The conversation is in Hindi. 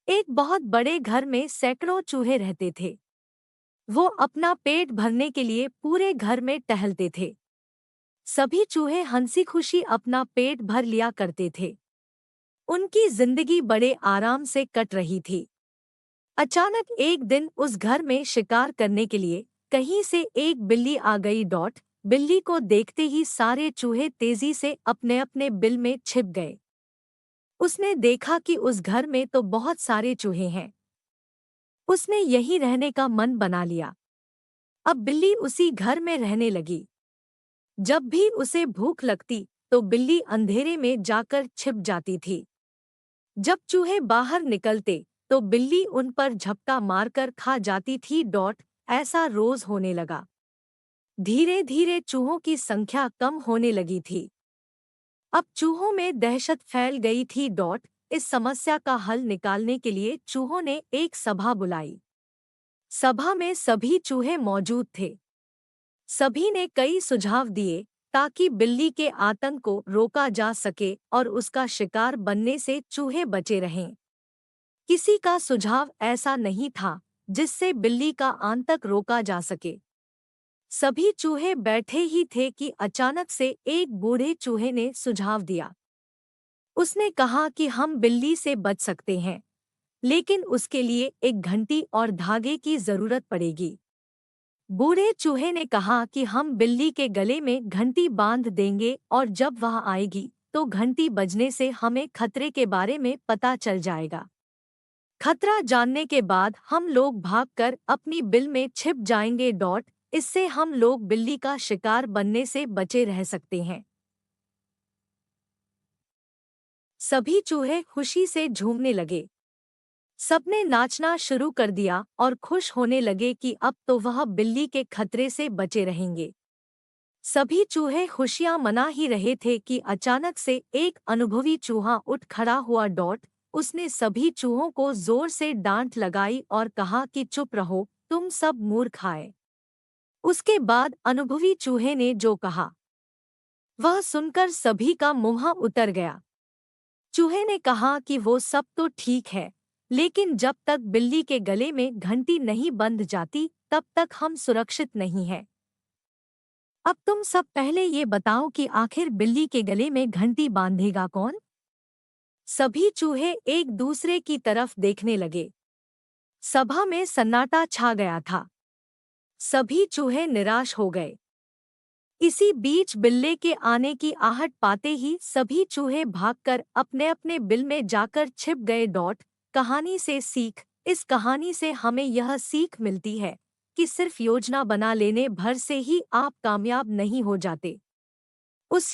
एक बहुत बड़े घर में सैकड़ों चूहे रहते थे। वो अपना पेट भरने के लिए पूरे घर में टहलते थे। सभी चूहे हंसी खुशी अपना पेट भर लिया करते थे। उनकी जिंदगी बड़े आराम से कट रही थी। अचानक एक दिन उस घर में शिकार करने के लिए कहीं से एक बिल्ली आ गई। बिल्ली को देखते ही सारे चूहे तेजी से अपने अपने बिल में छिप गए। उसने देखा कि उस घर में तो बहुत सारे चूहे हैं। उसने यहीं रहने का मन बना लिया। अब बिल्ली उसी घर में रहने लगी। जब भी उसे भूख लगती तो बिल्ली अंधेरे में जाकर छिप जाती थी। जब चूहे बाहर निकलते तो बिल्ली उन पर झपटा मारकर खा जाती थी। ऐसा रोज होने लगा। धीरे धीरे चूहों की संख्या कम होने लगी थी। अब चूहों में दहशत फैल गई थी। इस समस्या का हल निकालने के लिए चूहों ने एक सभा बुलाई। सभा में सभी चूहे मौजूद थे। सभी ने कई सुझाव दिए ताकि बिल्ली के आतंक को रोका जा सके और उसका शिकार बनने से चूहे बचे रहें। किसी का सुझाव ऐसा नहीं था जिससे बिल्ली का आतंक रोका जा सके। सभी चूहे बैठे ही थे कि अचानक से एक बूढ़े चूहे ने सुझाव दिया। उसने कहा कि हम बिल्ली से बच सकते हैं, लेकिन उसके लिए एक घंटी और धागे की जरूरत पड़ेगी। बूढ़े चूहे ने कहा कि हम बिल्ली के गले में घंटी बांध देंगे और जब वह आएगी तो घंटी बजने से हमें खतरे के बारे में पता चल जाएगा। खतरा जानने के बाद हम लोग भागकर अपनी बिल में छिप जाएंगे। इससे हम लोग बिल्ली का शिकार बनने से बचे रह सकते हैं। सभी चूहे खुशी से झूमने लगे। सबने नाचना शुरू कर दिया और खुश होने लगे कि अब तो वह बिल्ली के खतरे से बचे रहेंगे। सभी चूहे खुशियां मना ही रहे थे कि अचानक से एक अनुभवी चूहा उठ खड़ा हुआ। उसने सभी चूहों को जोर से डांट लगाई और कहा कि चुप रहो, तुम सब मूर्ख आए। उसके बाद अनुभवी चूहे ने जो कहा वह सुनकर सभी का मुंह उतर गया। चूहे ने कहा कि वो सब तो ठीक है, लेकिन जब तक बिल्ली के गले में घंटी नहीं बंध जाती तब तक हम सुरक्षित नहीं हैं। अब तुम सब पहले ये बताओ कि आखिर बिल्ली के गले में घंटी बांधेगा कौन? सभी चूहे एक दूसरे की तरफ देखने लगे। सभा में सन्नाटा छा गया था। सभी चूहे निराश हो गए। इसी बीच बिल्ली के आने की आहट पाते ही सभी चूहे भागकर अपने अपने बिल में जाकर छिप गए। कहानी से सीख। इस कहानी से हमें यह सीख मिलती है कि सिर्फ योजना बना लेने भर से ही आप कामयाब नहीं हो जाते। उस